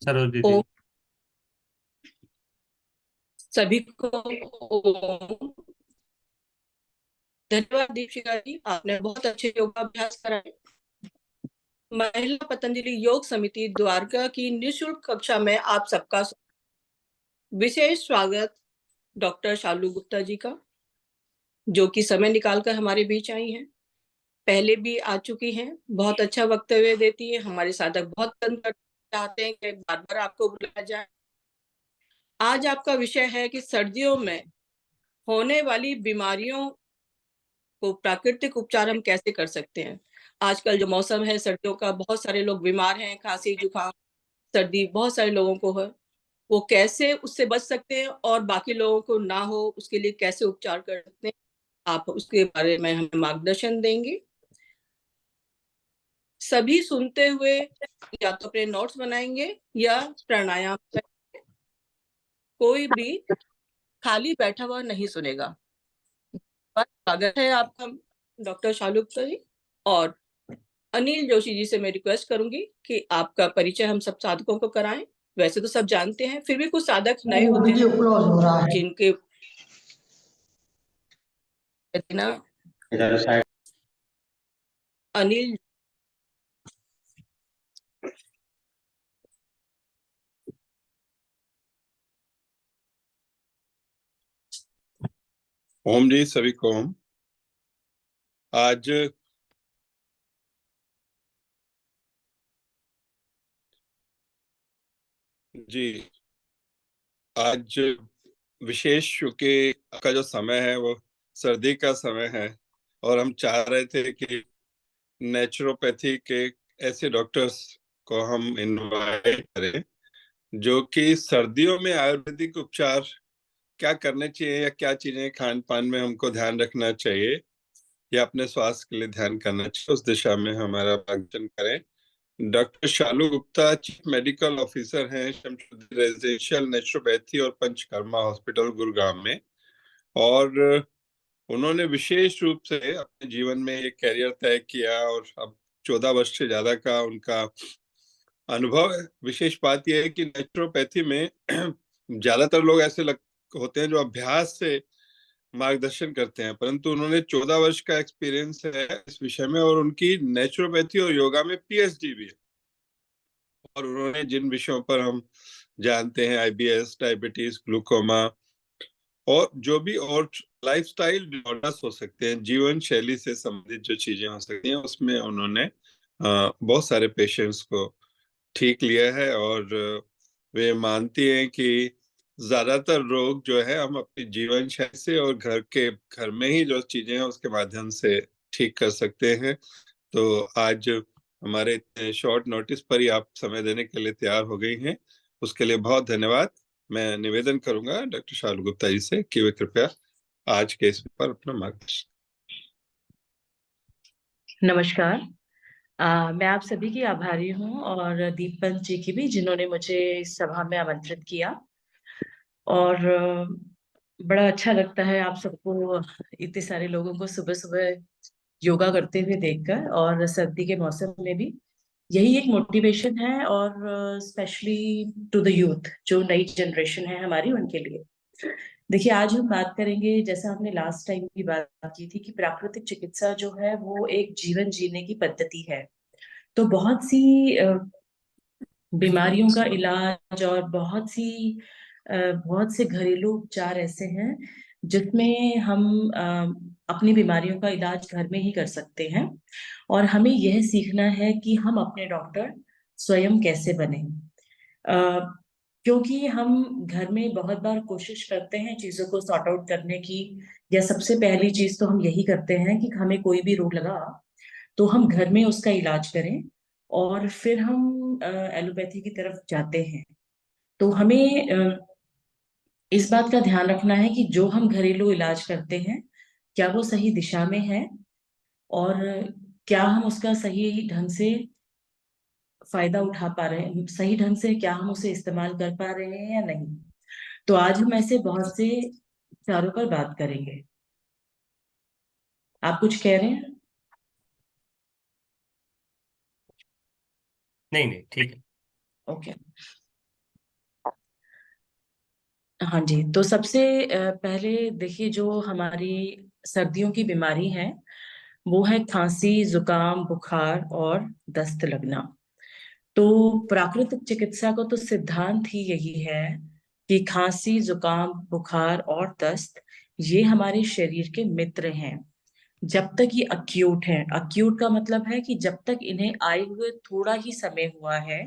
सरोज ओ दीदी। सभी को ओम। धन्यवाद दीपिका जी, आपने बहुत अच्छे योगाभ्यास कराए। महिला पतंजलि योग समिति द्वारका की निःशुल्क कक्षा में आप सबका विशेष स्वागत। डॉक्टर शालू गुप्ता जी का, जो कि समय निकालकर हमारे बीच आई हैं, पहले भी आ चुकी हैं, बहुत अच्छा वक्तव्य देती है। हमारे साधक बहुत पसंद चाहते हैं कि बार बार आपको बुलाया जाए। आज आपका विषय है कि सर्दियों में होने वाली बीमारियों को प्राकृतिक उपचार हम कैसे कर सकते हैं। आजकल जो मौसम है सर्दियों का, बहुत सारे लोग बीमार हैं, खांसी जुकाम सर्दी बहुत सारे लोगों को है। वो कैसे उससे बच सकते हैं और बाकी लोगों को ना हो, उसके लिए कैसे उपचार कर सकते हैं, आप उसके बारे में हमें मार्गदर्शन देंगे। सभी सुनते हुए या तो अपने नोट्स बनाएंगे या प्राणायाम करेंगे। कोई भी खाली बैठा हुआ नहीं सुनेगा। बस स्वागत है आपका डॉक्टर शालू जी। और अनिल जोशी जी से मैं रिक्वेस्ट करूंगी कि आपका परिचय हम सब साधकों को कराएं। वैसे तो सब जानते हैं, फिर भी कुछ साधक नए होते वीडियो हैं क्लोज हो रहा है। जिनके ना अनिल। ओम जी, सभी को ओम। आज जी आज विशेष क्योंकि का जो समय है वो सर्दी का समय है, और हम चाह रहे थे कि नेचुरोपैथी के ऐसे डॉक्टर्स को हम इनवाइट करें जो कि सर्दियों में आयुर्वेदिक उपचार क्या करने चाहिए या क्या चीजें खान पान में हमको ध्यान रखना चाहिए या अपने स्वास्थ्य के लिए ध्यान करना चाहिए, उस दिशा में हमारा मार्गदर्शन करें। डॉक्टर शालू गुप्ता चीफ मेडिकल ऑफिसर हैं शमशुद्दीन रेजिडेंशियल नेचुरोपैथी और पंचकर्मा हॉस्पिटल गुरुग्राम में, और उन्होंने विशेष रूप से अपने जीवन में एक कैरियर तय किया और अब 14 वर्ष से ज्यादा का उनका अनुभव है। विशेष बात यह है कि नेचुरोपैथी में ज्यादातर लोग ऐसे होते हैं जो अभ्यास से मार्गदर्शन करते हैं, परंतु उन्होंने 14 वर्ष का एक्सपीरियंस है इस विषय में, और उनकी नेचुरोपैथी और योगा में पीएचडी भी है। और उन्होंने जिन विषयों पर हम जानते हैं, आईबीएस, डायबिटीज, ग्लूकोमा और जो भी और लाइफस्टाइल डिसऑर्डर्स हो सकते हैं, जीवन शैली से संबंधित जो चीजें हो सकती हैं, उसमें उन्होंने बहुत सारे पेशेंट्स को ठीक लिया है। और वे मानती हैं कि ज्यादातर रोग जो है हम अपनी जीवन शैली से और घर में ही जो चीजें हैं उसके माध्यम से ठीक कर सकते हैं। तो आज हमारे इतने शॉर्ट नोटिस पर ही आप समय देने के लिए तैयार हो गई हैं, उसके लिए बहुत धन्यवाद। मैं निवेदन करूंगा डॉक्टर शालू गुप्ता जी से कि वे कृपया आज के इस पर अपना मार्गदर्शन। नमस्कार। मैं आप सभी की आभारी हूँ और दीपक जी की भी, जिन्होंने मुझे इस सभा में आमंत्रित किया। और बड़ा अच्छा लगता है आप सबको, इतने सारे लोगों को सुबह सुबह योगा करते हुए देखकर, और सर्दी के मौसम में भी यही एक मोटिवेशन है, और स्पेशली टू द यूथ, जो नई जनरेशन है हमारी, उनके लिए। देखिए, आज हम बात करेंगे, जैसा हमने लास्ट टाइम की बात की थी, कि प्राकृतिक चिकित्सा जो है वो एक जीवन जीने की पद्धति है। तो बहुत सी बीमारियों का इलाज और बहुत से घरेलू उपचार ऐसे हैं जिसमें हम अपनी बीमारियों का इलाज घर में ही कर सकते हैं। और हमें यह सीखना है कि हम अपने डॉक्टर स्वयं कैसे बने। क्योंकि हम घर में बहुत बार कोशिश करते हैं चीजों को सॉर्ट आउट करने की, या सबसे पहली चीज तो हम यही करते हैं कि हमें कोई भी रोग लगा तो हम घर में उसका इलाज करें, और फिर हम एलोपैथी की तरफ जाते हैं। तो हमें इस बात का ध्यान रखना है कि जो हम घरेलू इलाज करते हैं, क्या वो सही दिशा में है, और क्या हम उसका सही ढंग से फायदा उठा पा रहे हैं, सही ढंग से क्या हम उसे इस्तेमाल कर पा रहे हैं या नहीं। तो आज हम ऐसे बहुत से विचारों पर बात करेंगे। आप कुछ कह रहे हैं? नहीं नहीं, ठीक है। ओके। हाँ जी, तो सबसे पहले देखिए, जो हमारी सर्दियों की बीमारी है वो है खांसी, जुकाम, बुखार और दस्त लगना। तो प्राकृतिक चिकित्सा को तो सिद्धांत ही यही है कि खांसी, जुकाम, बुखार और दस्त ये हमारे शरीर के मित्र हैं। जब तक ये अक्यूट है, अक्यूट का मतलब है कि जब तक इन्हें आए हुए थोड़ा ही समय हुआ है,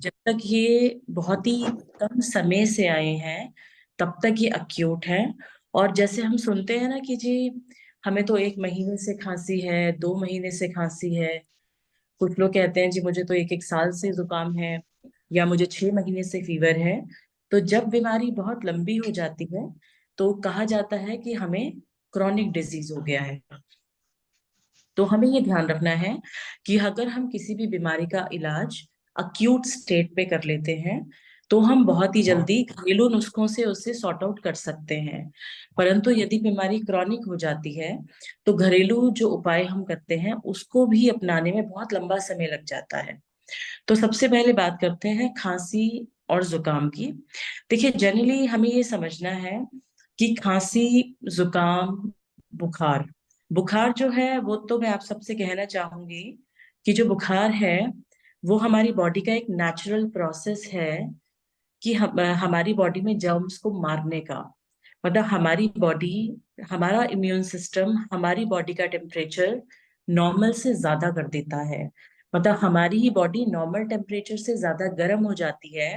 जब तक ये बहुत ही कम समय से आए हैं, तब तक ये अक्यूट है। और जैसे हम सुनते हैं ना कि जी हमें तो 1 महीने से खांसी है, 2 महीने से खांसी है, कुछ लोग कहते हैं जी मुझे तो 1 1 साल से जुकाम है, या मुझे 6 महीने से फीवर है। तो जब बीमारी बहुत लंबी हो जाती है तो कहा जाता है कि हमें क्रॉनिक डिजीज हो गया है। तो हमें ये ध्यान रखना है कि अगर हम किसी भी बीमारी का इलाज अक्यूट स्टेट पे कर लेते हैं तो हम बहुत ही जल्दी घरेलू नुस्खों से उसे सॉर्ट आउट कर सकते हैं। परंतु यदि बीमारी क्रॉनिक हो जाती है तो घरेलू जो उपाय हम करते हैं उसको भी अपनाने में बहुत लंबा समय लग जाता है। तो सबसे पहले बात करते हैं खांसी और जुकाम की। देखिए, जनरली हमें ये समझना है कि खांसी, जुकाम, बुखार, बुखार जो है वो तो मैं आप सबसे कहना चाहूंगी कि जो बुखार है वो हमारी बॉडी का एक नेचुरल प्रोसेस है कि हमारी बॉडी में जर्म्स को मारने का। मतलब हमारी बॉडी, हमारा इम्यून सिस्टम हमारी बॉडी का टेम्परेचर नॉर्मल से ज्यादा कर देता है। मतलब हमारी ही बॉडी नॉर्मल टेम्परेचर से ज्यादा गर्म हो जाती है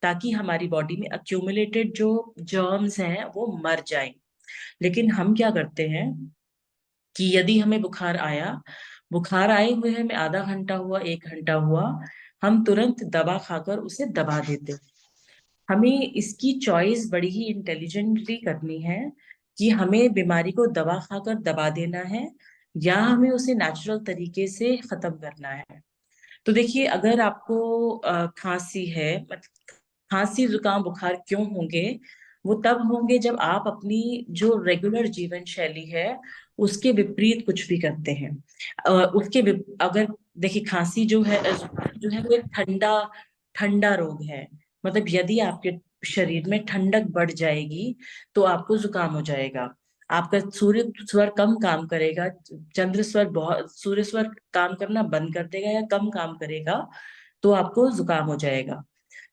ताकि हमारी बॉडी में अक्यूमुलेटेड जो जर्म्स हैं वो मर जाएं। लेकिन हम क्या करते हैं कि यदि हमें बुखार आया, बुखार आए हुए हमें आधा घंटा हुआ, 1 घंटा हुआ, हम तुरंत दवा खाकर उसे दबा देते हैं। हमें इसकी चॉइस बड़ी ही इंटेलिजेंटली करनी है कि हमें बीमारी को दवा खाकर दबा देना है या हमें उसे नेचुरल तरीके से खत्म करना है। तो देखिए, अगर आपको खांसी है, खांसी, जुकाम, बुखार क्यों होंगे? वो तब होंगे जब आप अपनी जो रेगुलर जीवन शैली है उसके विपरीत कुछ भी करते हैं। अगर देखिए, खांसी जो है, जुकाम जो है वो एक ठंडा ठंडा रोग है। मतलब यदि आपके शरीर में ठंडक बढ़ जाएगी तो आपको जुकाम हो जाएगा। आपका सूर्य स्वर कम काम करेगा, चंद्र स्वर बहुत, सूर्य स्वर काम करना बंद कर देगा या कम काम करेगा तो आपको जुकाम हो जाएगा।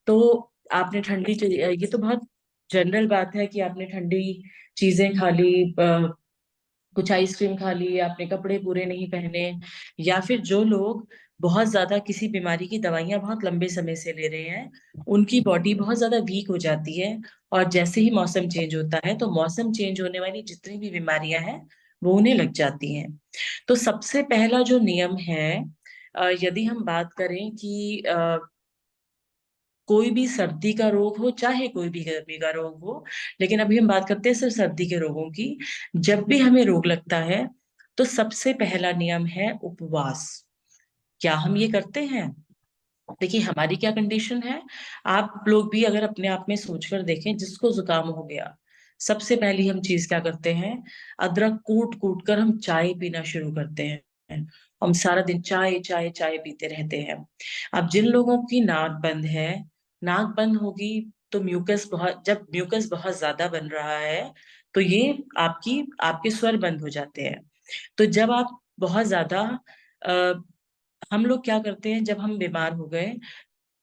तो आपने ये तो बहुत जनरल बात है कि आपने ठंडी चीजें खा ली, कुछ आइसक्रीम खा ली, आपने कपड़े पूरे नहीं पहने, या फिर जो लोग बहुत ज्यादा किसी बीमारी की दवाइयां बहुत लंबे समय से ले रहे हैं, उनकी बॉडी बहुत ज्यादा वीक हो जाती है। और जैसे ही मौसम चेंज होता है तो मौसम चेंज होने वाली जितनी भी बीमारियां हैं वो उन्हें लग जाती हैं। तो सबसे पहला जो नियम है, यदि हम बात करें कि कोई भी सर्दी का रोग हो चाहे कोई भी गर्मी का रोग हो, लेकिन अभी हम बात करते हैं सिर्फ सर्दी के रोगों की। जब भी हमें रोग लगता है तो सबसे पहला नियम है उपवास। क्या हम ये करते हैं? देखिए, हमारी क्या कंडीशन है, आप लोग भी अगर अपने आप में सोचकर देखें, जिसको जुकाम हो गया सबसे पहली हम चीज क्या करते हैं, अदरक कूट कूट कर हम चाय पीना शुरू करते हैं। हम सारा दिन चाय चाय चाय पीते रहते हैं। अब जिन लोगों की नाक बंद है, नाक बंद होगी तो म्यूकस बहुत, जब म्यूकस बहुत ज्यादा बन रहा है तो ये आपके स्वर बंद हो जाते हैं। तो जब आप बहुत ज्यादा हम लोग क्या करते हैं, जब हम बीमार हो गए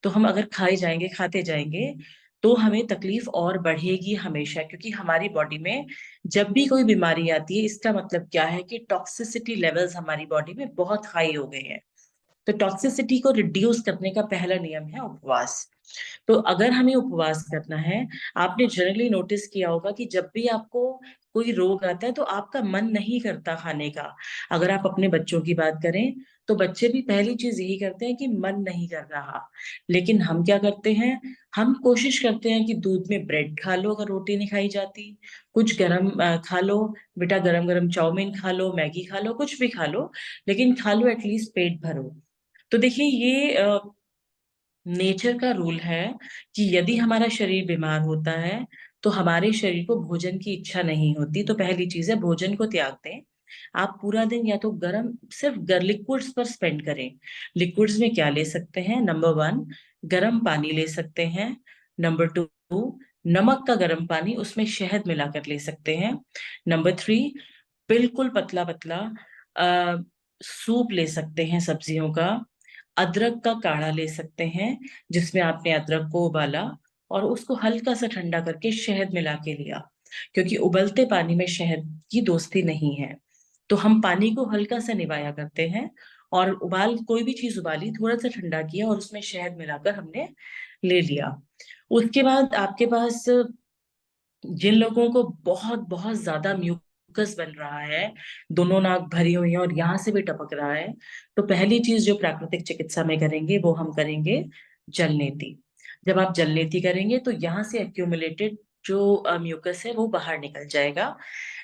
तो हम अगर खाए जाएंगे, खाते जाएंगे, तो हमें तकलीफ और बढ़ेगी हमेशा, क्योंकि हमारी बॉडी में जब भी कोई बीमारी आती है इसका मतलब क्या है कि टॉक्सिसिटी लेवल्स हमारी बॉडी में बहुत हाई हो गए हैं। तो टॉक्सिसिटी को रिड्यूस करने का पहला नियम है उपवास। तो अगर हमें उपवास करना है, आपने जनरली नोटिस किया होगा कि जब भी आपको कोई रोग आता है तो आपका मन नहीं करता खाने का। अगर आप अपने बच्चों की बात करें तो बच्चे भी पहली चीज यही करते हैं कि मन नहीं कर रहा। लेकिन हम क्या करते हैं, हम कोशिश करते हैं कि दूध में ब्रेड खा लो अगर रोटी नहीं खाई जाती, कुछ गरम खा लो, बेटा गरम गरम चाउमीन खा लो, मैगी खा लो, कुछ भी खा लो, लेकिन खा लो एटलीस्ट पेट भरो। तो देखिए, ये नेचर का रूल है कि यदि हमारा शरीर बीमार होता है तो हमारे शरीर को भोजन की इच्छा नहीं होती, तो पहली चीज है भोजन को त्याग दें। आप पूरा दिन या तो गर्म, सिर्फ लिक्विड्स पर स्पेंड करें। लिक्विड्स में क्या ले सकते हैं? नंबर 1, गर्म पानी ले सकते हैं। नंबर 2, नमक का गर्म पानी, उसमें शहद मिलाकर ले सकते हैं। नंबर 3, बिल्कुल पतला-पतला सूप ले सकते हैं सब्जियों का। अदरक का काढ़ा ले सकते हैं, जिसमें आपने अदरक को उबाला और उसको हल्का-सा ठंडा करके शहद मिला के लिया, क्योंकि उबलते पानी में शहद की दोस्ती नहीं है। तो हम पानी को हल्का-सा निवाया करते हैं और कोई भी चीज़ उबाली, थोड़ा-सा ठंडा किया और उसमें शहद मिलाकर हमने ले लिया। उसके बाद आपके पास जिन लोगों को बहुत ज़्यादा म्यूकस बन रहा है, दोनों नाक भरी हुई है और यहाँ से भी टपक रहा है, तो पहली चीज़ जो प्राकृतिक चिकित्सा में करेंगे, वो हम करेंगे जलनेती। जब आप जलनेती करेंगे, तो यहाँ से एक्यूमुलेटेड जो म्यूकस है, वो बाहर निकल जाएगा।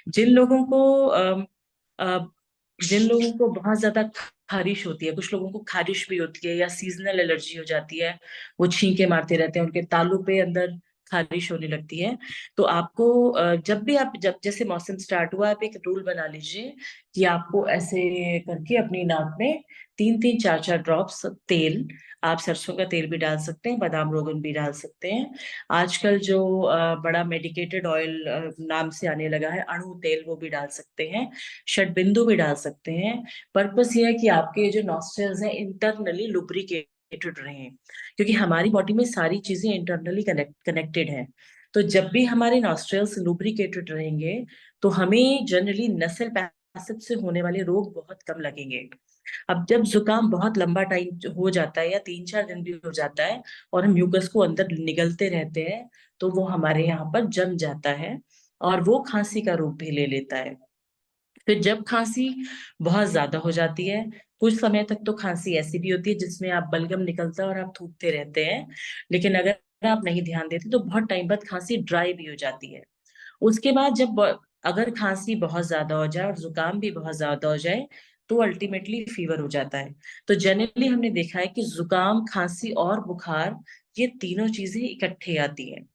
जिन लोगों को अ, जिन लोगों को बहुत ज़्यादा ख़ारिश होती है, कुछ लोगों को ख़ारिश भी होती है या सीज़नल एलर्जी हो जाती है, वो छींके मारते रहते हैं, उनके तालू पे अंदर ख़ारिश होने लगती है। तो आपको जब जैसे मौसम स्टार्ट हुआ, आप एक रूल बना लीजिए कि आपको ऐसे करके अपनी नाक में 3-3, 4-4 ड्रॉप्स तेल, आप सरसों का तेल भी डाल सकते हैं, बादाम रोगन भी डाल सकते हैं। आजकल जो बड़ा मेडिकेटेड ऑयल नाम से आने लगा है, अणु तेल, वो भी डाल सकते हैं, षटबिंदु भी डाल सकते हैं। पर्पस ये है कि आपके जो नॉस्ट्रल्स हैं इंटरनली लुब्रिकेटेड रहें, क्योंकि हमारी बॉडी में सारी चीज़ें इंटरनली कनेक्टेड हैं। तो जब भी हमारे नॉस्ट्रल्स लुब्रिकेटेड रहेंगे, तो हमें जनरली नसल पैसेज से होने वाले रोग बहुत कम लगेंगे। अब जब ज़ुकाम बहुत लंबा टाइम हो जाता है या 3-4 दिन भी हो जाता है और हम म्यूकस को अंदर निगलते रहते हैं, तो वो हमारे यहाँ पर जम जाता है और वो खाँसी का रूप भी ले लेता है। फिर जब खाँसी बहुत ज़्यादा हो जाती है, कुछ समय तक तो खाँसी ऐसी भी होती है जिसमें आप बलगम निकलता है और आप थूकते रहते हैं, लेकिन अगर आप नहीं ध्यान देते तो बहुत टाइम बाद खाँसी ड्राई भी हो जाती है। उसके बाद अगर खाँसी बहुत ज़्यादा हो जाए और ज़ुकाम भी बहुत ज़्यादा हो जाए, तो अल्टीमेटली फ़ीवर हो जाता है। तो जनरली हमने देखा है कि ज़ुकाम, खाँसी और बुखार, ये तीनों चीज़ें इकट्ठे आती हैं।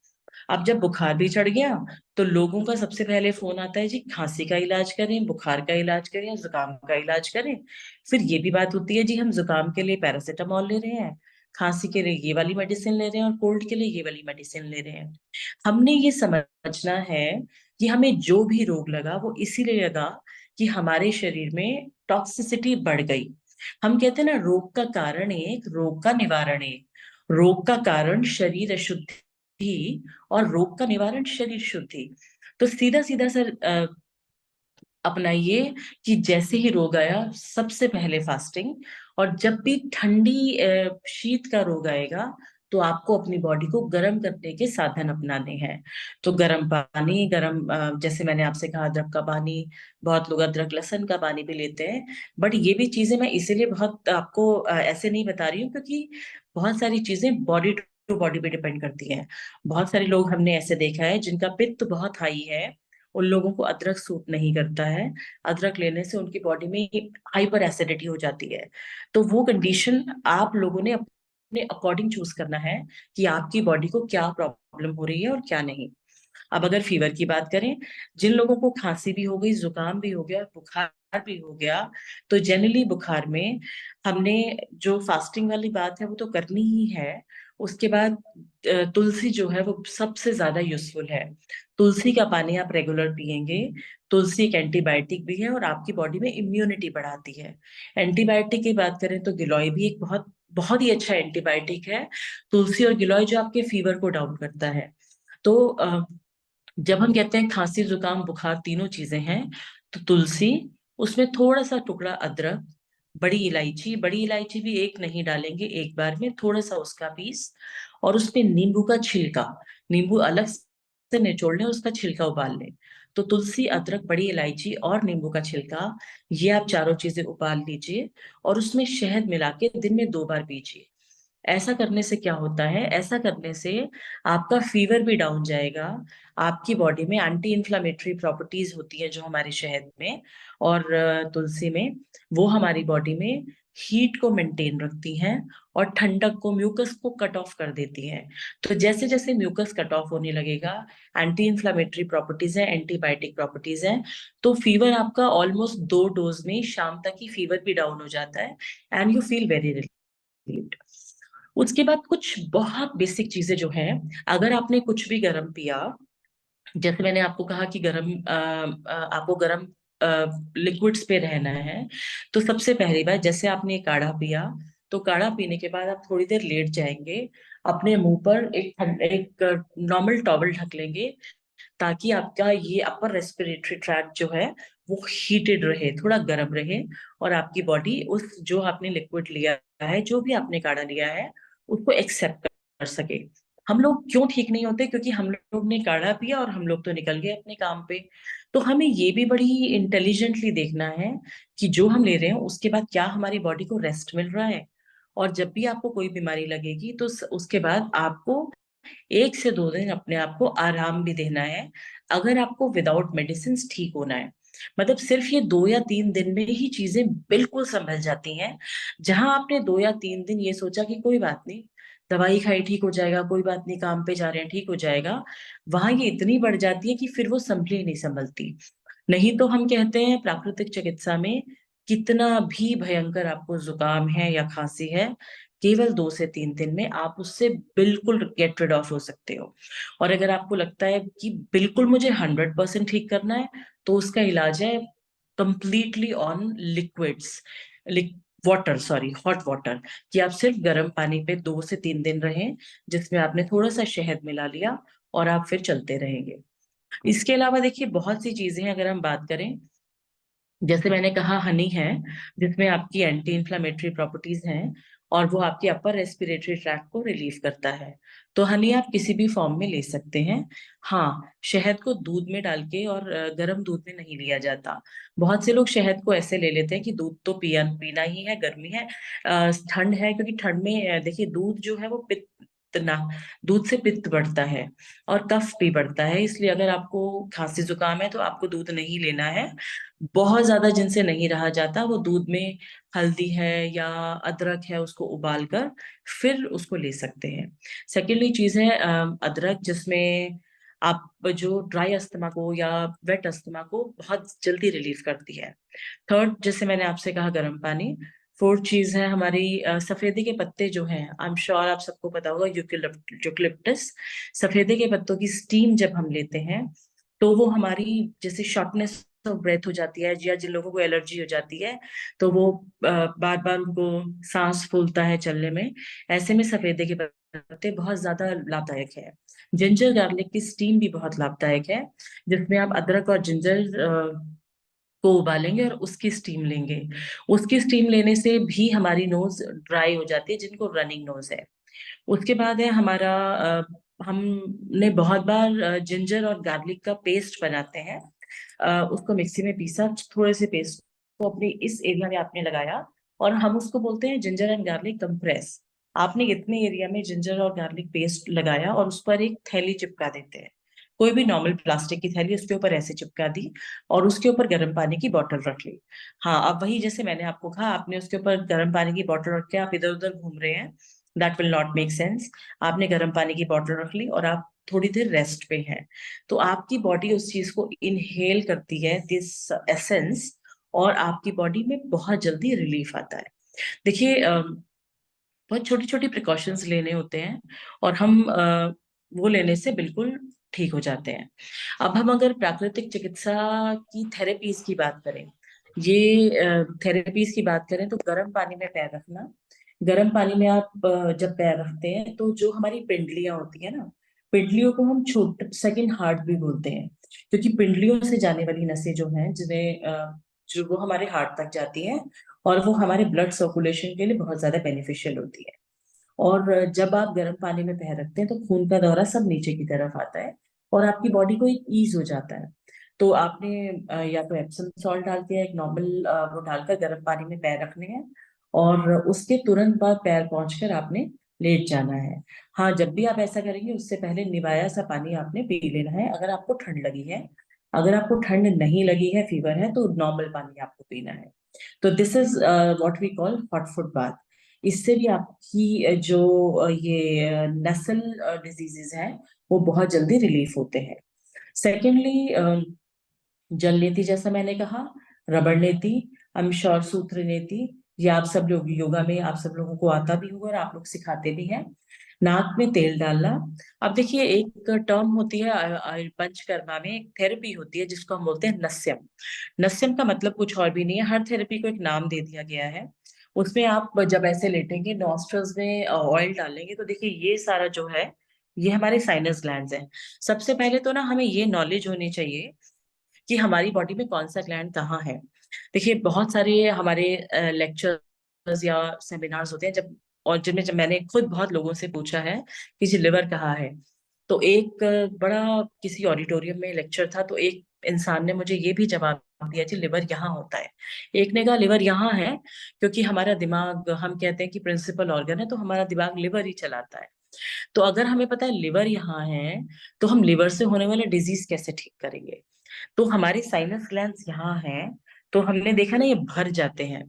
अब जब बुखार भी चढ़ गया, तो लोगों का सबसे पहले फ़ोन आता है, जी खाँसी का इलाज करें, बुखार का इलाज करें, ज़ुकाम का इलाज करें। फिर ये भी बात होती है, जी हम ज़ुकाम के लिए पैरासिटामॉल ले रहे हैं, खाँसी के लिए ये वाली मेडिसिन ले रहे हैं और कोल्ड के लिए ये वाली मेडिसिन ले रहे हैं। हमने ये समझना है कि हमें जो भी रोग लगा, वो इसीलिए लगा कि हमारे शरीर में टॉक्सिसिटी बढ़ गई। हम कहते हैं ना, रोग का कारण एक, रोग का निवारण एक। रोग का कारण शरीर अशुद्धि और रोग का निवारण शरीर शुद्धि। तो सीधा-सीधा सर अपनाइए कि जैसे ही रोग आया, सबसे पहले फास्टिंग, और जब भी ठंडी शीत का रोग आएगा, तो आपको अपनी बॉडी को गर्म करने के साधन अपनाने हैं। तो गर्म पानी, जैसे मैंने आपसे कहा, अदरक का पानी, बहुत लोग अदरक लहसुन का पानी भी लेते हैं। बट ये भी चीज़ें मैं इसीलिए बहुत आपको ऐसे नहीं बता रही हूँ, क्योंकि बहुत सारी चीज़ें बॉडी टू बॉडी पे डिपेंड करती हैं। बहुत सारे लोग हमने ऐसे देखा है जिनका पित्त बहुत हाई है, उन लोगों को अदरक सूट नहीं करता है। अदरक लेने से उनकी बॉडी में हाइपर एसिडिटी हो जाती है। तो वो कंडीशन आप लोगों ने अपने अकॉर्डिंग चूज़ करना है कि आपकी बॉडी को क्या प्रॉब्लम हो रही है और क्या नहीं। अब अगर फीवर की बात करें, जिन लोगों को खाँसी भी हो गई, ज़ुकाम भी हो गया, बुखार भी हो गया, तो जनरली बुखार में हमने जो फास्टिंग वाली बात है, वो तो करनी ही है। उसके बाद तुलसी जो है, वो सबसे ज़्यादा यूज़फुल है। तुलसी का पानी आप रेगुलर पिएँगे, तुलसी एक एंटीबायोटिक भी है और आपकी बॉडी में इम्यूनिटी बढ़ाती है। एंटीबायोटिक की बात करें तो गिलोय भी एक बहुत बहुत ही अच्छा एंटीबायोटिक है। तुलसी और गिलोय जो आपके फीवर को डाउन करता है। तो जब हम कहते हैं खाँसी, ज़ुकाम, बुखार तीनों चीज़ें हैं, तो तुलसी, उसमें थोड़ा-सा टुकड़ा अदरक, बड़ी इलायची भी एक नहीं डालेंगे एक बार में, थोड़ा-सा उसका पीस और उसमें नींबू का छिलका, नींबू अलग से निचोड़ लें, उसका छिलका उबाल लें। तो तुलसी, अदरक, बड़ी इलायची और नींबू का छिलका, ये आप चारों चीज़ें उबाल लीजिए और उसमें शहद मिला के दिन में 2 बार पीजिए। ऐसा करने से क्या होता है, ऐसा करने से आपका फ़ीवर भी डाउन जाएगा, आपकी बॉडी में एंटी इन्फ्लेमेटरी प्रॉपर्टीज़ होती हैं जो हमारे शहद में और तुलसी में, वो हमारी बॉडी में हीट को मेंटेन रखती हैं और ठंडक को, म्यूकस को कट ऑफ कर देती हैं। तो जैसे-जैसे म्यूकस कट ऑफ होने लगेगा, एंटी इन्फ्लेमेटरी प्रॉपर्टीज़ हैं, एंटीबायोटिक प्रॉपर्टीज़ हैं, तो फ़ीवर आपका ऑलमोस्ट 2 डोज़ में शाम तक ही फ़ीवर भी डाउन हो जाता है and you feel very relieved. उसके बाद कुछ बहुत बेसिक चीजें जो हैं, अगर आपने कुछ भी गर्म पिया, जैसे मैंने आपको कहा कि आपको गर्म लिक्विड्स पे रहना है, तो सबसे पहली बात, जैसे आपने काढ़ा पिया, तो काढ़ा पीने के बाद आप थोड़ी देर लेट जाएंगे, अपने मुंह पर एक नॉर्मल टॉवल ढक लेंगे, ताकि आपका ये अपर रेस्पिरेटरी ट्रैक्ट जो है वो हीटेड रहे, थोड़ा गर्म रहे, और आपकी बॉडी उस जो आपने लिक्विड लिया है, जो भी आपने काढ़ा लिया है, उसको एक्सेप्ट कर सके। हम लोग क्यों ठीक नहीं होते? क्योंकि हम लोग ने काढ़ा पिया और हम लोग तो निकल गए अपने काम पे। तो हमें ये भी बड़ी इंटेलिजेंटली देखना है कि जो हम ले रहे हैं उसके बाद क्या हमारी बॉडी को रेस्ट मिल रहा है। और जब भी आपको कोई बीमारी लगेगी तो उसके बाद आपको 1 से 2 दिन अपने आप को आराम भी देना है, अगर आपको विदाउट मेडिसिन ठीक होना है। मतलब सिर्फ ये 2 या 3 दिन में ही चीजें बिल्कुल संभल जाती हैं। जहां आपने 2 या 3 दिन ये सोचा कि कोई बात नहीं, दवाई खाई ठीक हो जाएगा, कोई बात नहीं, काम पे जा रहे हैं ठीक हो जाएगा, वहां ये इतनी बढ़ जाती है कि फिर वो संभली नहीं संभलती। नहीं तो हम कहते हैं प्राकृतिक चिकित्सा में, कितना भी भयंकर आपको जुकाम है या खांसी है, केवल 2 से 3 दिन में आप उससे बिल्कुल गेट रिड ऑफ हो सकते हो। और अगर आपको लगता है कि बिल्कुल मुझे 100% ठीक करना है, तो उसका इलाज है completely on liquids, water, sorry, hot water, कि आप सिर्फ गर्म पानी पे 2 से 3 दिन रहें, जिसमें आपने थोड़ा सा शहद मिला लिया, और आप फिर चलते रहेंगे। इसके अलावा देखिए बहुत सी चीजें हैं, अगर हम बात करें, जैसे मैंने कहा हनी है, जिसमें आपकी एंटी इंफ्लेमेटरी प्रॉपर्टीज हैं, और वो आपके अपर रेस्पिरेटरी ट्रैक्ट को रिलीव करता है। तो हनी आप किसी भी फॉर्म में ले सकते हैं। हाँ, शहद को दूध में डाल के और गर्म दूध में नहीं लिया जाता। बहुत से लोग शहद को ऐसे ले लेते हैं कि दूध तो पीना ही है, गर्मी है, ठंड है, क्योंकि ठंड में देखिए दूध जो है वो पित्त ना, दूध से पित्त बढ़ता है और कफ भी बढ़ता है, इसलिए अगर आपको खांसी जुकाम है तो आपको दूध नहीं लेना है। बहुत ज्यादा जिनसे नहीं रहा जाता, वो दूध में हल्दी है या अदरक है, उसको उबाल कर फिर उसको ले सकते हैं। सेकेंडली चीज है अदरक, जिसमें आप जो ड्राई अस्थमा को या वेट अस्थमा को बहुत जल्दी रिलीफ करती है। थर्ड, जैसे मैंने आपसे कहा, गर्म पानी। फोर्थ चीज है हमारी सफेदे के पत्ते जो हैं, आई एम श्योर आप सबको पता होगा, यूकेलिप्टस। सफेदे के पत्तों की स्टीम जब हम लेते हैं, तो वो हमारी जैसे शॉर्टनेस ऑफ ब्रेथ हो जाती है, या जिन लोगों को एलर्जी हो जाती है, तो वो बार बार उनको सांस फूलता है चलने में, ऐसे में सफेदे के पत्ते बहुत ज्यादा लाभदायक है। जिंजर गार्लिक की स्टीम भी बहुत लाभदायक है, जिसमें आप अदरक और जिंजर को उबालेंगे और उसकी स्टीम लेंगे। उसकी स्टीम लेने से भी हमारी नोज ड्राई हो जाती है, जिनको रनिंग नोज है। उसके बाद है हमारा हमने बहुत बार जिंजर और गार्लिक का पेस्ट बनाते हैं, उसको मिक्सी में पीसा, थोड़े से पेस्ट को अपने इस एरिया में आपने लगाया, और हम उसको बोलते हैं जिंजर एंड गार्लिक कंप्रेस। आपने इतने एरिया में जिंजर और गार्लिक पेस्ट लगाया और उस पर एक थैली चिपका देते हैं, कोई भी नॉर्मल प्लास्टिक की थैली, उसके ऊपर ऐसे चिपका दी, और उसके ऊपर गर्म पानी की बोतल रख ली। हाँ, अब वही जैसे मैंने आपको कहा, आपने उसके ऊपर गर्म पानी की बोतल रख के आप इधर उधर घूम रहे हैं, that will not make sense. आपने गर्म पानी की बोतल रख ली और आप थोड़ी देर रेस्ट पे हैं, तो आपकी बॉडी उस चीज को इनहेल करती है, दिस एसेंस, और आपकी बॉडी में बहुत जल्दी रिलीफ आता है। देखिए बहुत छोटी छोटी प्रिकॉशंस लेने होते हैं, और हम वो लेने से बिल्कुल ठीक हो जाते हैं। अब हम अगर प्राकृतिक चिकित्सा की थेरेपीज की बात करें, ये थेरेपीज की बात करें, तो गर्म पानी में पैर रखना। गर्म पानी में आप जब पैर रखते हैं, तो जो हमारी पिंडलियां होती है ना, पिंडलियों को हम छोटे सेकंड हार्ट भी बोलते हैं, क्योंकि पिंडलियों से जाने वाली नसें जो हैं, जिन्हें जो वो हमारे हार्ट तक जाती हैं, और वो हमारे ब्लड सर्कुलेशन के लिए बहुत ज्यादा बेनिफिशियल होती है। और जब आप गर्म पानी में पैर रखते हैं, तो खून का दौरा सब नीचे की तरफ आता है, और आपकी बॉडी को एक ईज हो जाता है। तो आपने या तो एप्सम सॉल्ट डाल के, एक नॉर्मल वो डालकर गर्म पानी में पैर रखने हैं, और उसके तुरंत बाद पैर पहुंचकर आपने लेट जाना है। हाँ, जब भी आप ऐसा करेंगे, उससे पहले निवाया सा पानी आपने पी लेना है, अगर आपको ठंड लगी है। अगर आपको ठंड नहीं लगी है, फीवर है, तो नॉर्मल पानी आपको पीना है। तो this is what we call hot foot bath. इससे भी आपकी ये नसल डिजीजेस हैं, वो बहुत जल्दी रिलीफ होते हैं। सेकेंडली, जल नीति, जैसा मैंने कहा, रबड़ नीति, अमशौर सूत्र नीति, ये आप सब लोग योगा में आप सब लोगों को आता भी होगा और आप लोग सिखाते भी हैं। नाक में तेल डालना। अब देखिए, एक टर्म होती है पंचकर्मा में एक थेरेपी होती है जिसको हम बोलते हैं नस्यम। नस्यम का मतलब कुछ और भी नहीं है, हर थेरेपी को एक नाम दे दिया गया है। उसमें आप जब ऐसे लेटेंगे, नॉस्ट्रल्स में ऑयल डालेंगे, तो देखिए ये सारा जो है, ये हमारे साइनस ग्लैंड्स हैं। सबसे पहले तो ना हमें ये नॉलेज होनी चाहिए कि हमारी बॉडी में कौन सा ग्लैंड कहाँ है। देखिए, बहुत सारे हमारे लेक्चर्स या सेमिनार्स होते हैं जब, और जिनमें जब मैंने खुद बहुत लोगों से पूछा है कि जी लिवर कहाँ है, तो एक बड़ा किसी ऑडिटोरियम में लेक्चर था, तो एक इंसान ने मुझे ये भी जवाब दिया जी लिवर यहाँ होता है। एक ने कहा लिवर यहाँ है क्योंकि हमारा दिमाग, हम कहते हैं कि प्रिंसिपल ऑर्गन है, तो हमारा दिमाग लिवर ही चलाता है। तो अगर हमें पता है लिवर यहाँ है, तो हम लिवर से होने वाले डिजीज कैसे ठीक करेंगे। तो हमारे साइनस ग्लैंड्स यहाँ हैं, तो हमने देखा ना ये भर जाते हैं।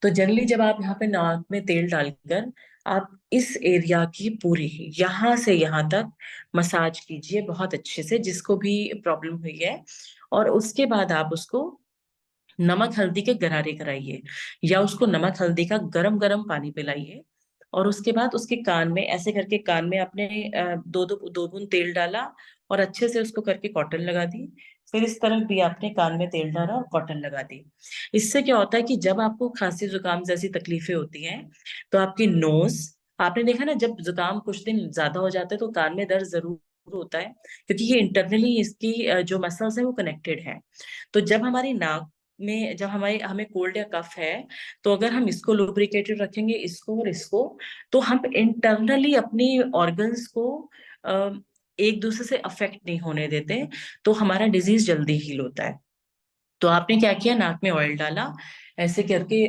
तो जनरली जब आप यहाँ पे नाक में तेल डालकर आप इस एरिया की पूरी यहाँ से यहाँ तक मसाज कीजिए बहुत अच्छे से, जिसको भी प्रॉब्लम हुई है। और उसके बाद आप उसको नमक हल्दी के गरारे कराइए, या उसको नमक हल्दी का गरम गरम पानी पिलाइए। और उसके बाद उसके कान में ऐसे करके, कान में आपने दो दो दो बूंद तेल डाला और अच्छे से उसको करके कॉटन लगा दी। फिर इस तरफ भी आपने कान में तेल डाला और कॉटन लगा दी। इससे क्या होता है कि जब आपको खांसी जुकाम जैसी तकलीफें होती हैं, तो आपकी नोज, आपने देखा ना जब जुकाम कुछ दिन ज्यादा हो जाता है तो कान में दर्द जरूर होता है, क्योंकि ये इंटरनली इसकी जो मसल्स है वो कनेक्टेड है। तो जब हमारी नाक में, जब हमारे हमें कोल्ड या कफ है, तो अगर हम इसको लुब्रिकेटेड रखेंगे, इसको और इसको, तो हम इंटरनली अपनी ऑर्गन्स को अ, एक दूसरे से अफेक्ट नहीं होने देते, तो हमारा डिजीज जल्दी हील होता है। तो आपने क्या किया, नाक में ऑयल डाला, ऐसे करके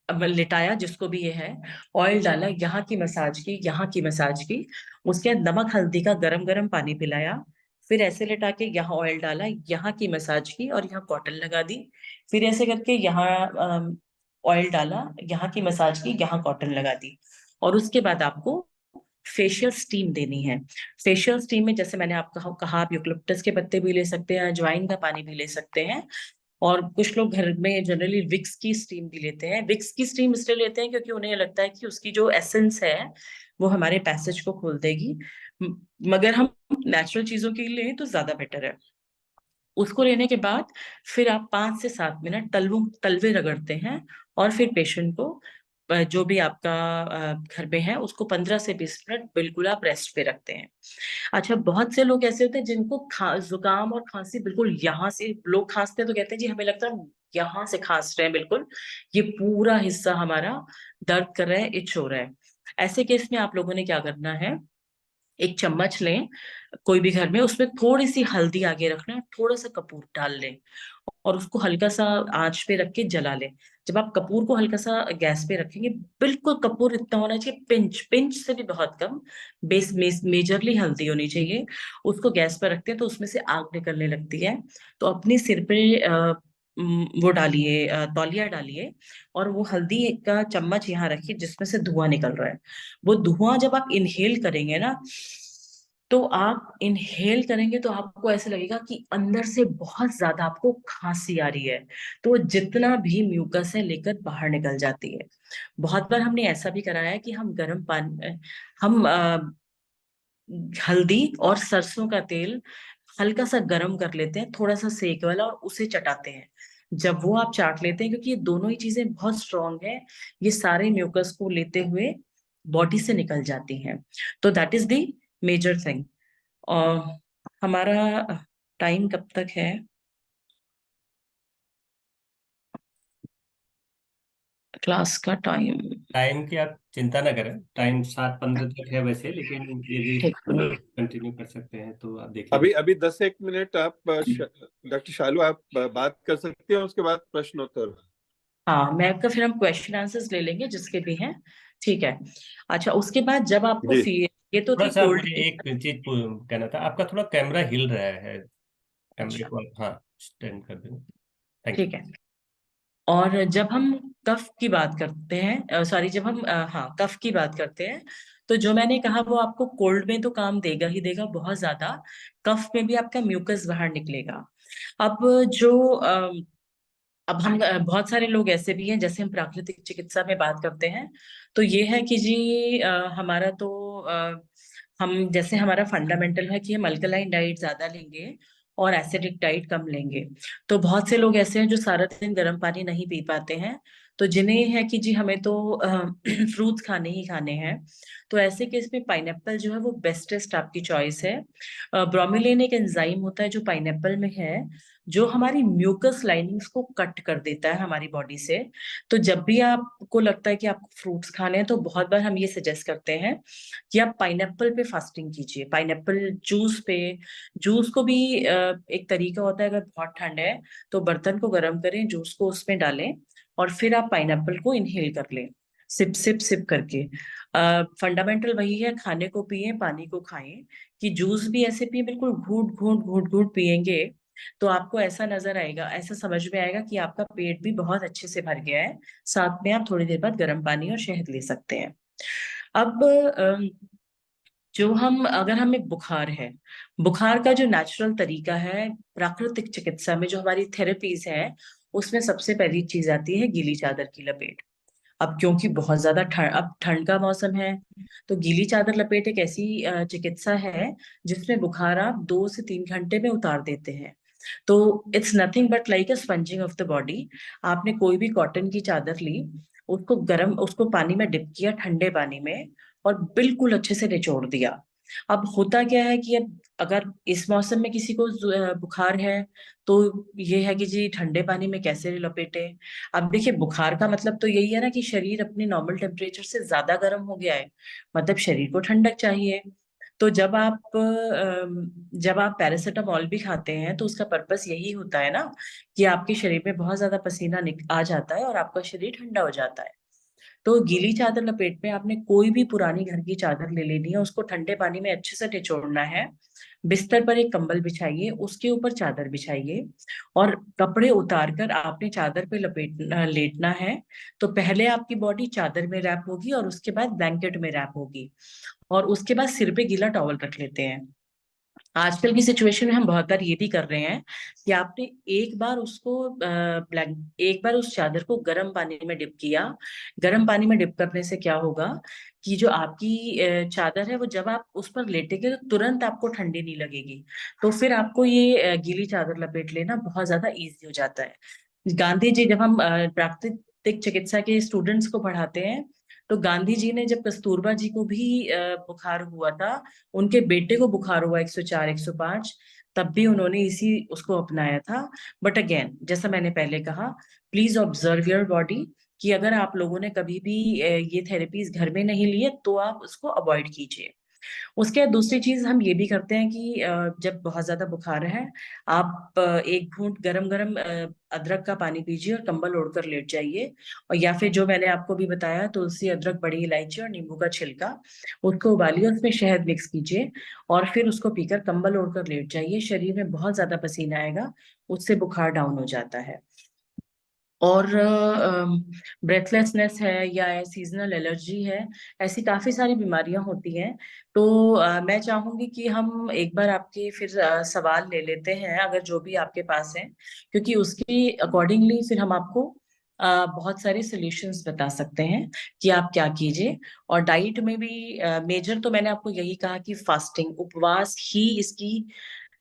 अब लिटाया जिसको भी ये है, ऑयल डाला, यहाँ की मसाज की, यहाँ की मसाज की। उसके बाद नमक हल्दी का गरम गरम पानी पिलाया। फिर ऐसे लिटा के यहाँ ऑयल डाला, यहाँ की मसाज की और यहाँ कॉटन लगा दी। फिर ऐसे करके यहाँ ऑयल डाला, यहाँ की मसाज की, यहाँ कॉटन लगा दी। और उसके बाद आपको फेशियल स्टीम देनी है। फेशियल स्टीम में जैसे मैंने आपको कहा, आप यूकलिप्टस के पत्ते भी ले सकते हैं, अजवाइन का पानी भी ले सकते हैं। और कुछ लोग घर में जनरली विक्स की स्टीम भी लेते हैं। विक्स की स्टीम इसलिए लेते हैं क्योंकि उन्हें लगता है कि उसकी जो एसेंस है वो हमारे पैसेज को खोल देगी। मगर हम नेचुरल चीजों के लिए लें तो ज्यादा बेटर है। उसको लेने के बाद फिर आप 5 से 7 मिनट तलवे रगड़ते हैं। और फिर पेशेंट को जो भी आपका घर में है उसको 15 से 20 मिनट बिल्कुल आप रेस्ट पे रखते हैं। अच्छा, बहुत से लोग ऐसे होते हैं जिनको जुकाम और खांसी बिल्कुल यहाँ से, लोग खांसते हैं तो कहते हैं जी हमें लगता है यहाँ से खांस रहे हैं, बिल्कुल ये पूरा हिस्सा हमारा दर्द कर रहा है, इच हो रहा है। ऐसे केस में आप लोगों ने क्या करना है, एक चम्मच लें कोई भी घर में, उसमें थोड़ी सी हल्दी आगे रखना है, थोड़ा सा कपूर डाल लें और उसको हल्का सा आंच पे रख के जला लें। जब आप कपूर को हल्का सा गैस पे रखेंगे, बिल्कुल कपूर इतना होना चाहिए, पिंच पिंच से भी बहुत कम, मेजरली हल्दी होनी चाहिए। उसको गैस पर रखते हैं तो उसमें से आग निकलने लगती है। तो अपने सिर पे वो डालिए, तौलिया डालिए, और वो हल्दी का चम्मच यहाँ रखिए जिसमें से धुआं निकल रहा है। वो धुआं जब आप इनहेल करेंगे ना, तो आप इनहेल करेंगे तो आपको ऐसे लगेगा कि अंदर से बहुत ज्यादा आपको खांसी आ रही है। तो वो जितना भी म्यूकस है लेकर बाहर निकल जाती है। बहुत बार हमने ऐसा भी कराया है कि हम गर्म पानी, हम हल्दी और सरसों का तेल हल्का सा गर्म कर लेते हैं, थोड़ा सा सेक वाला, और उसे चटाते हैं। जब वो आप चाट लेते हैं, क्योंकि ये दोनों ही चीजें बहुत स्ट्रांग है, ये सारे म्यूकस को लेते हुए बॉडी से निकल जाती हैं। तो that is the major thing. और हमारा टाइम कब तक है? क्लास का टाइम? टाइम की आप चिंता ना करें, टाइम 7:15 तक है वैसे, लेकिन यदि ठीक। कंटिन्यू कर सकते हैं तो आप देख अभी लीजिए। अभी 10-1 मिनट आप डॉक्टर शालू आप बात कर सकते हैं, उसके बाद प्रश्नोत्तर। हाँ, मैं आपका फिर हम क्वेश्चन आंसर्स ले लेंगे जिसके भी हैं। ठीक है। अच्छा, उसके बाद जब आपको जी। ये तो थोड़ा थी सा कोल्ड। मुझे एक चीज कहना था, आपका थोड़ा कैमरा हिल रहा है, कैमरे अच्छा, को आप हाँ स्टैंड कर दें। Thank you. ठीक है। और जब हम कफ की बात करते हैं, सॉरी, जब हम हाँ कफ की बात करते हैं, तो जो मैंने कहा वो आपको कोल्ड में तो काम देगा ही देगा बहुत ज्यादा, कफ में भी आपका म्यूकस बाहर निकलेगा। अब जो अब हम बहुत सारे लोग ऐसे भी हैं, जैसे हम प्राकृतिक चिकित्सा में बात करते हैं तो ये है कि जी हमारा तो हम जैसे हमारा फंडामेंटल है कि हम अल्कलाइन डाइट ज्यादा लेंगे और एसिडिक डाइट कम लेंगे। तो बहुत से लोग ऐसे हैं जो सारा दिन गर्म पानी नहीं पी पाते हैं, तो जिन्हें है कि जी हमें तो फ्रूट्स खाने ही खाने हैं। तो ऐसे केस में पाइनएप्पल जो है वो बेस्टेस्ट आपकी चॉइस है। ब्रोमिलिन एक एंजाइम होता है जो पाइनएप्पल में है, जो हमारी म्यूकस लाइनिंग्स को कट कर देता है हमारी बॉडी से। तो जब भी आपको लगता है कि आपको फ्रूट्स खाने हैं तो बहुत बार हम ये सजेस्ट करते हैं कि आप पाइनएप्पल पे फास्टिंग कीजिए, पाइनएप्पल जूस पे। जूस को भी एक तरीका होता है, अगर बहुत ठंड है तो बर्तन को गर्म करें, जूस को उसमें डालें और फिर आप पाइनएप्पल को इनहेल कर लें, सिप सिप सिप करके। फंडामेंटल वही है, खाने को पिए पानी को खाएं। कि जूस भी ऐसे पिए, बिल्कुल घूट घूट घूट घूट पिएंगे तो आपको ऐसा नजर आएगा, ऐसा समझ में आएगा कि आपका पेट भी बहुत अच्छे से भर गया है। साथ में आप थोड़ी देर बाद गर्म पानी और शहद ले सकते हैं। अब जो हम अगर हमें बुखार है, बुखार का जो नेचुरल तरीका है प्राकृतिक चिकित्सा में, जो हमारी थेरेपीज है, उसमें सबसे पहली चीज आती है गीली चादर की लपेट। अब क्योंकि बहुत ज्यादा ठंड, अब ठंड का मौसम है, तो गीली चादर लपेट एक ऐसी चिकित्सा है जिसमें बुखार आप 2 से 3 घंटे में उतार देते हैं। तो it's nothing but like a spongin of the body. आपने कोई भी कॉटन की चादर ली, उसको पानी में डिप किया, ठंडे पानी में, और बिल्कुल अच्छे से निचोड़ दिया। अब होता क्या है कि अब अगर इस मौसम में किसी को बुखार है तो ये है कि जी ठंडे पानी में कैसे लपेटे। अब देखिए, बुखार का मतलब तो यही है ना कि शरीर अपने नॉर्मल टेम्परेचर से ज्यादा गर्म हो गया है, मतलब शरीर को ठंडक चाहिए। तो जब आप पैरासीटामोल भी खाते हैं तो उसका पर्पस यही होता है ना कि आपके शरीर में बहुत ज्यादा पसीना आ जाता है और आपका शरीर ठंडा हो जाता है। तो गीली चादर लपेट में आपने कोई भी पुरानी घर की चादर ले लेनी है, उसको ठंडे पानी में अच्छे से निचोड़ना है। बिस्तर पर एक कंबल बिछाइए, उसके ऊपर चादर बिछाइए और कपड़े उतार कर आपने चादर पे लेटना है। तो पहले आपकी बॉडी चादर में रैप होगी और उसके बाद ब्लैंकेट में रैप होगी, और उसके बाद सिर पे गीला टॉवल रख लेते हैं। आजकल की सिचुएशन में हम बहुत बार ये भी कर रहे हैं कि आपने एक बार उस चादर को गर्म पानी में डिप किया। गर्म पानी में डिप करने से क्या होगा कि जो आपकी चादर है वो जब आप उस पर लेटेंगे तो तुरंत आपको ठंडी नहीं लगेगी। तो फिर आपको ये गीली चादर लपेट लेना बहुत ज्यादा इजी हो जाता है। गांधी जी, जब हम प्राकृतिक चिकित्सा के स्टूडेंट्स को पढ़ाते हैं, तो गांधी जी ने जब कस्तूरबा जी को भी बुखार हुआ था, उनके बेटे को बुखार हुआ 104 105, तब भी उन्होंने इसी उसको अपनाया था। बट अगेन, जैसा मैंने पहले कहा, प्लीज ऑब्जर्व योर बॉडी। कि अगर आप लोगों ने कभी भी ये थेरेपीज घर में नहीं लिए तो आप उसको अवॉइड कीजिए। उसके बाद दूसरी चीज हम ये भी करते हैं कि जब बहुत ज्यादा बुखार है, आप एक घूंट गरम गरम अदरक का पानी पीजिए और कंबल ओढ़कर लेट जाइए। और या फिर जो मैंने आपको भी बताया, तुलसी, अदरक, बड़ी इलायची और नींबू का छिलका, उसको उबालिए, उसमें शहद मिक्स कीजिए और फिर उसको पीकर कंबल ओढ़कर लेट जाइए। शरीर में बहुत ज्यादा पसीना आएगा, उससे बुखार डाउन हो जाता है। और ब्रेथलेसनेस है या सीजनल एलर्जी है, ऐसी काफी सारी बीमारियां होती हैं। तो मैं चाहूंगी कि हम एक बार आपके फिर सवाल ले लेते हैं, अगर जो भी आपके पास है, क्योंकि उसके अकॉर्डिंगली फिर हम आपको बहुत सारे सॉल्यूशंस बता सकते हैं कि आप क्या कीजिए। और डाइट में भी मेजर तो मैंने आपको यही कहा कि फास्टिंग, उपवास ही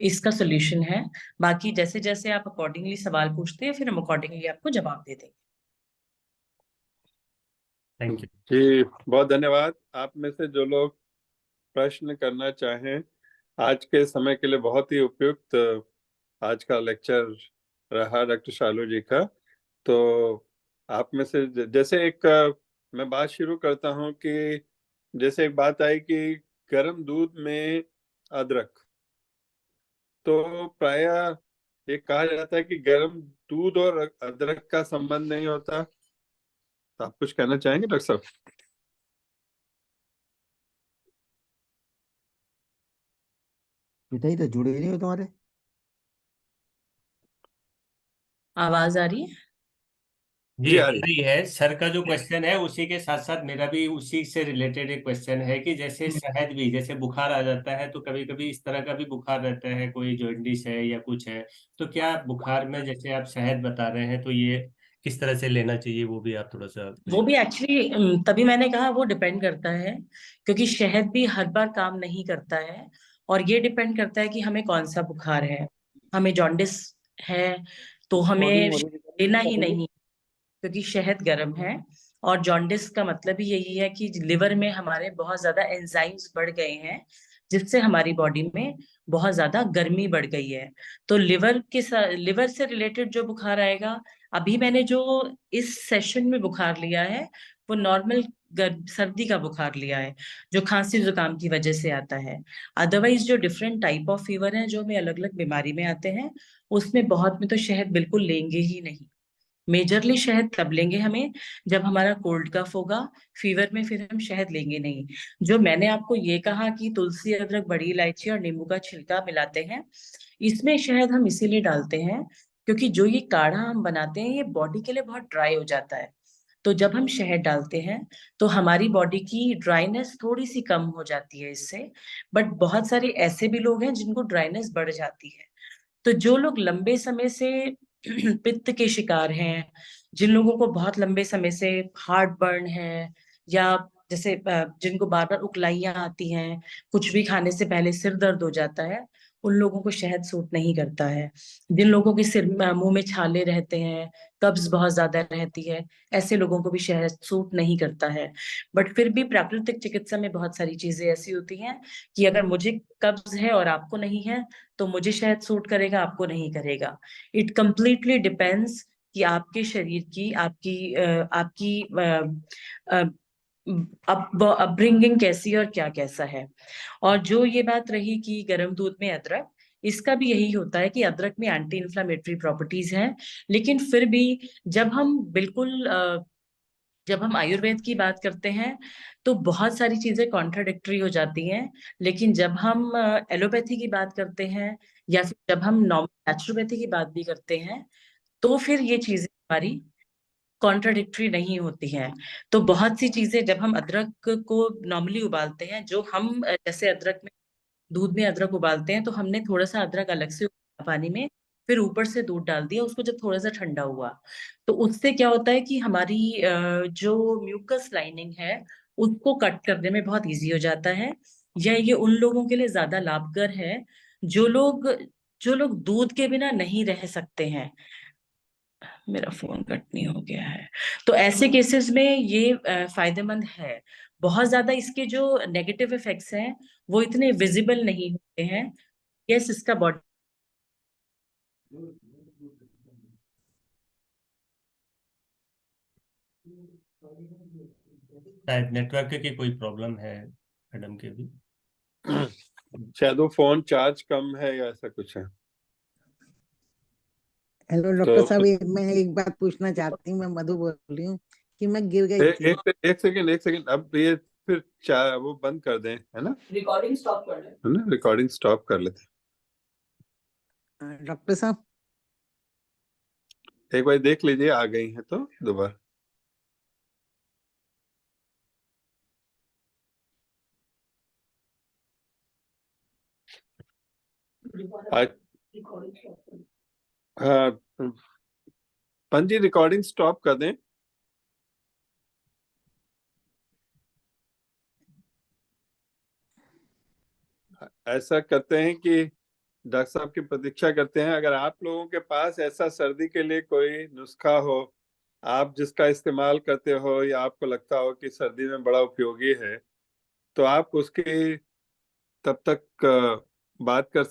इसका सोल्यूशन है। बाकी जैसे जैसे आप अकॉर्डिंगली सवाल पूछते हैं, फिर हम अकॉर्डिंगली आपको जवाब दे देंगे। Thank you. जी, बहुत धन्यवाद। आप में से जो लोग प्रश्न करना चाहें, आज के समय के लिए बहुत ही उपयुक्त आज का लेक्चर रहा डॉक्टर शालू जी का। तो आप में से जैसे एक मैं बात शुरू करता हूं कि जैसे एक बात आई कि गर्म दूध में अदरक, तो प्रायः ये कहा जाता है कि गर्म दूध और अदरक का संबंध नहीं होता। तो आप कुछ कहना चाहेंगे डॉक्टर साहब? पिताजी तो जुड़े ही नहीं हो तुम्हारे। आवाज आ रही है? जी आ आ रही रही है। सर का जो क्वेश्चन है उसी के साथ साथ मेरा भी उसी से रिलेटेड एक क्वेश्चन है कि जैसे शहद भी, जैसे बुखार आ जाता है तो कभी कभी इस तरह का भी बुखार रहता है, कोई जॉन्डिस है या कुछ है, तो क्या बुखार में जैसे आप शहद बता रहे हैं तो ये किस तरह से लेना चाहिए, वो भी आप थोड़ा सा वो भी एक्चुअली तभी मैंने कहा वो डिपेंड करता है, क्योंकि शहद भी हर बार काम नहीं करता है। और ये डिपेंड करता है कि हमें कौन सा बुखार है। हमें जॉन्डिस है तो हमें लेना ही नहीं, क्योंकि शहद गर्म है। और जॉन्डिस का मतलब ही यही है कि लिवर में हमारे बहुत ज्यादा एंजाइम्स बढ़ गए हैं, जिससे हमारी बॉडी में बहुत ज्यादा गर्मी बढ़ गई है। तो लिवर से रिलेटेड जो बुखार आएगा, अभी मैंने जो इस सेशन में बुखार लिया है वो नॉर्मल सर्दी का बुखार लिया है, जो खांसी जुकाम की वजह से आता है। अदरवाइज जो डिफरेंट टाइप ऑफ फीवर है जो हमें अलग अलग बीमारी में आते हैं, उसमें बहुत में तो शहद बिल्कुल लेंगे ही नहीं। मेजरली शहद तब लेंगे हमें जब हमारा कोल्ड कफ होगा, फीवर में फिर हम शहद लेंगे नहीं। जो मैंने आपको ये कहा कि तुलसी, अदरक, बड़ी इलायची और नींबू का छिलका मिलाते हैं, इसमें शहद हम इसीलिए डालते हैं क्योंकि जो ये काढ़ा हम बनाते हैं ये बॉडी के लिए बहुत ड्राई हो जाता है। तो जब हम शहद डालते हैं तो हमारी बॉडी की ड्राइनेस थोड़ी सी कम हो जाती है इससे। बट बहुत सारे ऐसे भी लोग हैं जिनको ड्राइनेस बढ़ जाती है। तो जो लोग लंबे समय से पित्त के शिकार हैं, जिन लोगों को बहुत लंबे समय से हार्ट बर्न है, या जैसे जिनको बार बार उकलाइयां आती हैं, कुछ भी खाने से पहले सिर दर्द हो जाता है, उन लोगों को शहद सूट नहीं करता है। जिन लोगों के मुंह में छाले रहते हैं, कब्ज बहुत ज्यादा रहती है, ऐसे लोगों को भी शहद सूट नहीं करता है। बट फिर भी प्राकृतिक चिकित्सा में बहुत सारी चीजें ऐसी होती हैं कि अगर मुझे कब्ज है और आपको नहीं है तो मुझे शायद सूट करेगा, आपको नहीं करेगा। इट कंप्लीटली डिपेंड्स कि आपके शरीर की, आपकी अपब्रिंगिंग कैसी और क्या कैसा है। और जो ये बात रही कि गर्म दूध में अदरक, इसका भी यही होता है कि अदरक में एंटी इन्फ्लामेटरी प्रॉपर्टीज हैं। लेकिन फिर भी जब हम बिल्कुल जब हम आयुर्वेद की बात करते हैं तो बहुत सारी चीजें कॉन्ट्राडिक्टरी हो जाती हैं। लेकिन जब हम एलोपैथी की बात करते हैं या फिर जब हम नेचुरोपैथी की बात भी करते हैं, तो फिर ये चीजें हमारी कॉन्ट्राडिक्टरी नहीं होती हैं। तो बहुत सी चीजें जब हम अदरक को नॉर्मली उबालते हैं, जो हम जैसे अदरक में, दूध में अदरक उबालते हैं तो हमने थोड़ा सा अदरक अलग से उबाला पानी में, फिर ऊपर से दूध डाल दिया उसको, जब थोड़ा सा ठंडा हुआ तो उससे क्या होता है कि हमारी जो म्यूकस लाइनिंग है उसको कट करने में बहुत इजी हो जाता है। या ये उन लोगों के लिए ज्यादा लाभकर है जो लोग जो लोग दूध के बिना नहीं रह सकते हैं। मेरा फोन कट नहीं हो गया है। तो ऐसे केसेस में ये फायदेमंद है। बहुत ज्यादा इसके जो नेगेटिव इफेक्ट्स हैं वो इतने विजिबल नहीं होते हैं। यस, इसका बॉडी शायद नेटवर्क की कोई प्रॉब्लम है मैडम के भी। शायद वो फोन चार्ज कम है या ऐसा कुछ है। हेलो डॉक्टर साहब, मैं एक बात पूछना चाहती हूँ। मैं मधु बोल रही हूँ कि मैं गिर गई थी। एक सेकंड अब ये फिर वो बंद कर दें, है ना, रिकॉर्डिंग स्टॉप कर लें, है ना, रिकॉर्डिंग स्टॉप कर लेते डॉक्टर साहब एक बार देख लीजिए, आ गई है तो दोबारा। हाँ पंजी, रिकॉर्डिंग स्टॉप कर दें। ऐसा करते हैं कि डॉक्टर साहब की प्रतीक्षा करते हैं। अगर आप लोगों के पास ऐसा सर्दी के लिए कोई नुस्खा हो, आप जिसका इस्तेमाल करते हो या आपको लगता हो कि सर्दी में बड़ा उपयोगी है, तो आप उसकी तब तक बात कर